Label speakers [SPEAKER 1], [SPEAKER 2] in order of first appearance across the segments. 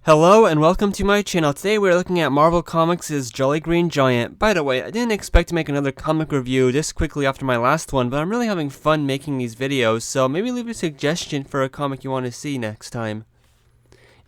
[SPEAKER 1] Hello and welcome to my channel. Today we're looking at Marvel Comics' Jolly Green Giant. By the way, I didn't expect to make another comic review this quickly after my last one, but I'm really having fun making these videos, so maybe leave a suggestion for a comic you want to see next time.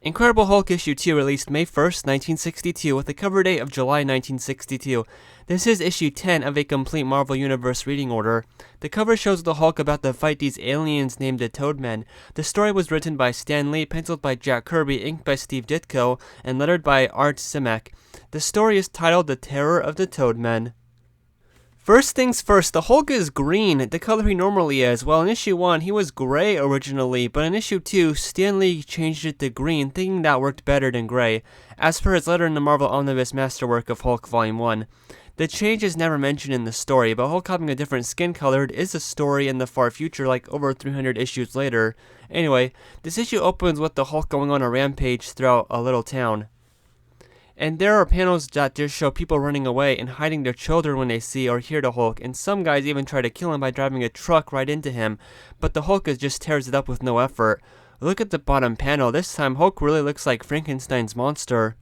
[SPEAKER 1] Incredible Hulk issue 2 released May 1st, 1962 with a cover date of July 1962. This is issue 10 of a complete Marvel Universe reading order. The cover shows the Hulk about to fight these aliens named the Toadmen. The story was written by Stan Lee, penciled by Jack Kirby, inked by Steve Ditko, and lettered by Art Simek. The story is titled The Terror of the Toadmen. First things first, the Hulk is green, the color he normally is. Well, in issue 1, he was gray originally, but in issue 2, Stan Lee changed it to green, thinking that worked better than gray, as per his letter in the Marvel Omnibus Masterwork of Hulk Volume 1. The change is never mentioned in the story, but Hulk having a different skin color is a story in the far future, like over 300 issues later. Anyway, this issue opens with the Hulk going on a rampage throughout a little town. And there are panels that just show people running away and hiding their children when they see or hear the Hulk, and some guys even try to kill him by driving a truck right into him, but the Hulk just tears it up with no effort. Look at the bottom panel. This time Hulk really looks like Frankenstein's monster.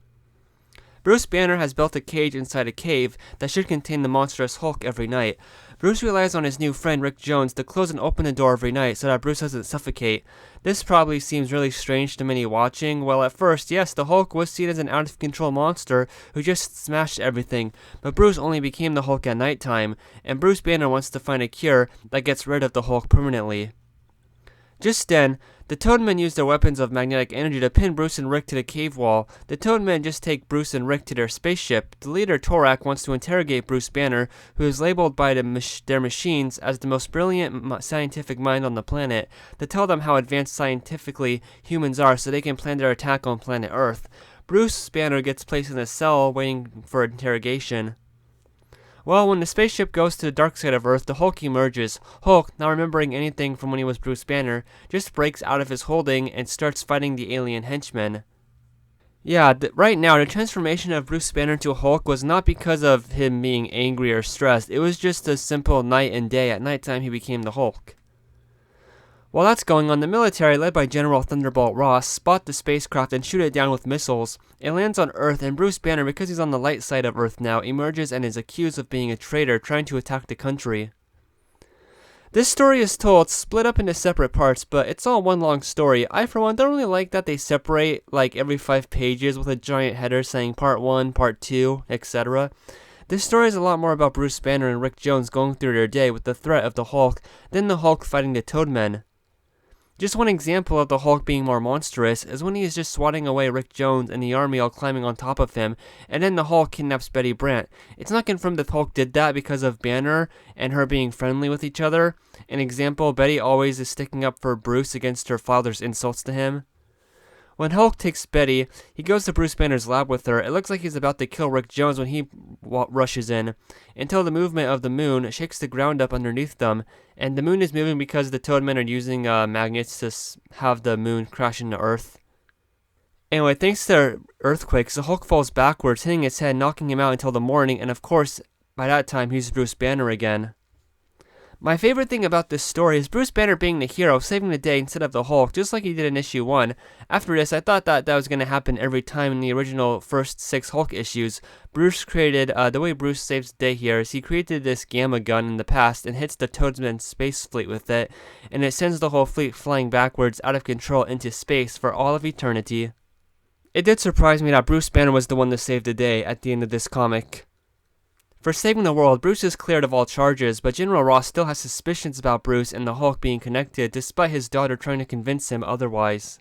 [SPEAKER 1] Bruce Banner has built a cage inside a cave that should contain the monstrous Hulk every night. Bruce relies on his new friend Rick Jones to close and open the door every night so that Bruce doesn't suffocate. This probably seems really strange to many watching. Well, at first, yes, the Hulk was seen as an out-of-control monster who just smashed everything, but Bruce only became the Hulk at nighttime, and Bruce Banner wants to find a cure that gets rid of the Hulk permanently. Just then, the Toadmen use their weapons of magnetic energy to pin Bruce and Rick to the cave wall. The Toadmen just take Bruce and Rick to their spaceship. The leader, Torak, wants to interrogate Bruce Banner, who is labeled by their machines as the most brilliant scientific mind on the planet, to tell them how advanced scientifically humans are so they can plan their attack on planet Earth. Bruce Banner gets placed in a cell waiting for interrogation. Well, when the spaceship goes to the dark side of Earth, the Hulk emerges. Hulk, not remembering anything from when he was Bruce Banner, just breaks out of his holding and starts fighting the alien henchmen. Yeah, right now, the transformation of Bruce Banner to Hulk was not because of him being angry or stressed. It was just a simple night and day. At nighttime, he became the Hulk. While that's going on, the military, led by General Thunderbolt Ross, spot the spacecraft and shoot it down with missiles. It lands on Earth, and Bruce Banner, because he's on the light side of Earth now, emerges and is accused of being a traitor trying to attack the country. This story is told split up into separate parts, but it's all one long story. I, for one, don't really like that they separate like every 5 pages with a giant header saying Part 1, Part 2, etc. This story is a lot more about Bruce Banner and Rick Jones going through their day with the threat of the Hulk than the Hulk fighting the Toadmen. Just one example of the Hulk being more monstrous is when he is just swatting away Rick Jones and the army all climbing on top of him, and then the Hulk kidnaps Betty Brant. It's not confirmed that Hulk did that because of Banner and her being friendly with each other. An example, Betty always is sticking up for Bruce against her father's insults to him. When Hulk takes Betty, he goes to Bruce Banner's lab with her. It looks like he's about to kill Rick Jones when he rushes in, until the movement of the moon shakes the ground up underneath them, and the moon is moving because the Toadmen are using magnets to have the moon crash into Earth. Anyway, thanks to earthquakes, the Hulk falls backwards, hitting his head, knocking him out until the morning, and of course, by that time, he's Bruce Banner again. My favorite thing about this story is Bruce Banner being the hero, saving the day instead of the Hulk, just like he did in issue 1. After this, I thought that was going to happen every time in the original first 6 Hulk issues. Bruce created, the way Bruce saves the day here is he created this gamma gun in the past and hits the Toadman space fleet with it, and it sends the whole fleet flying backwards out of control into space for all of eternity. It did surprise me that Bruce Banner was the one to save the day at the end of this comic. For saving the world, Bruce is cleared of all charges, but General Ross still has suspicions about Bruce and the Hulk being connected, despite his daughter trying to convince him otherwise.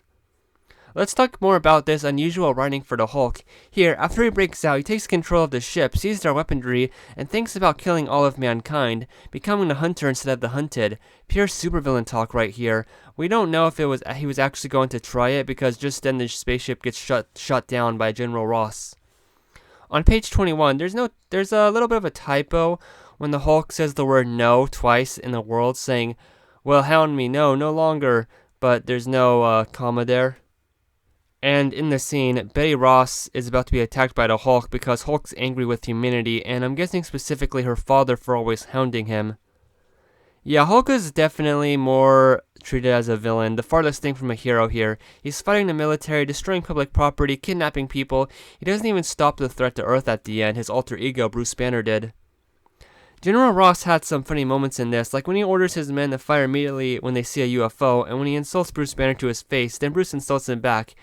[SPEAKER 1] Let's talk more about this unusual writing for the Hulk. Here, after he breaks out, he takes control of the ship, sees their weaponry, and thinks about killing all of mankind, becoming the hunter instead of the hunted. Pure supervillain talk right here. We don't know if he was actually going to try it, because just then the spaceship gets shot down by General Ross. On page 21, there's a little bit of a typo when the Hulk says the word no twice in the world, saying, "Well, hound me, no longer," but there's no comma there. And in the scene, Betty Ross is about to be attacked by the Hulk because Hulk's angry with humanity, and I'm guessing specifically her father for always hounding him. Yeah, Hulk is definitely more treated as a villain, the farthest thing from a hero here. He's fighting the military, destroying public property, kidnapping people. He doesn't even stop the threat to Earth at the end, his alter ego, Bruce Banner, did. General Ross had some funny moments in this, like when he orders his men to fire immediately when they see a UFO, and when he insults Bruce Banner to his face, then Bruce insults him back.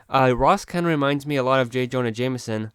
[SPEAKER 1] Ross kind of reminds me a lot of J. Jonah Jameson.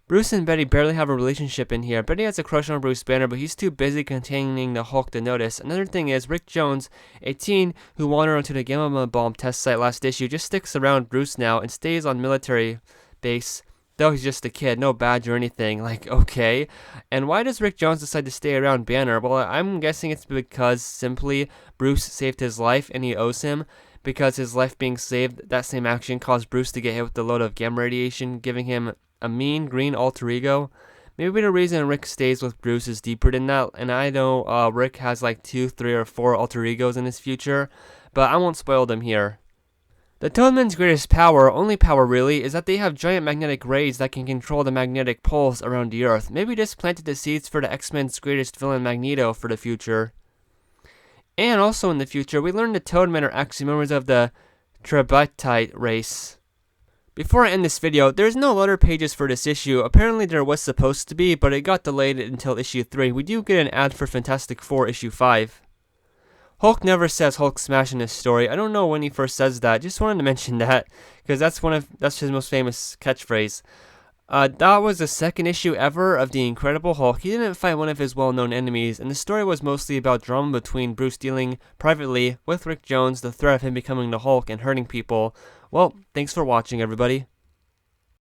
[SPEAKER 1] Bruce and Betty barely have a relationship in here. Betty has a crush on Bruce Banner, but he's too busy containing the Hulk to notice. Another thing is, Rick Jones, a teen who wandered onto the Gamma Bomb test site last issue, just sticks around Bruce now and stays on military base, though he's just a kid, no badge or anything. Like, okay. And why does Rick Jones decide to stay around Banner? Well, I'm guessing it's because simply Bruce saved his life and he owes him. Because his life being saved, that same action caused Bruce to get hit with a load of gamma radiation, giving him a mean green alter ego. Maybe the reason Rick stays with Bruce is deeper than that, and I know Rick has like 2, 3, or 4 alter egos in his future, but I won't spoil them here. The Toadmen's greatest power, only power really, is that they have giant magnetic rays that can control the magnetic poles around the Earth. Maybe this planted the seeds for the X-Men's greatest villain, Magneto, for the future. And also in the future, we learned the Toadmen are actually members of the Tripartite race. Before I end this video, there's no letter pages for this issue. Apparently there was supposed to be, but it got delayed until issue 3. We do get an ad for Fantastic Four issue 5. Hulk never says Hulk smash in this story. I don't know when he first says that. Just wanted to mention that, because that's his most famous catchphrase. That was the second issue ever of The Incredible Hulk. He didn't fight one of his well-known enemies, and the story was mostly about drama between Bruce dealing privately with Rick Jones, the threat of him becoming the Hulk and hurting people. Well, thanks for watching, everybody.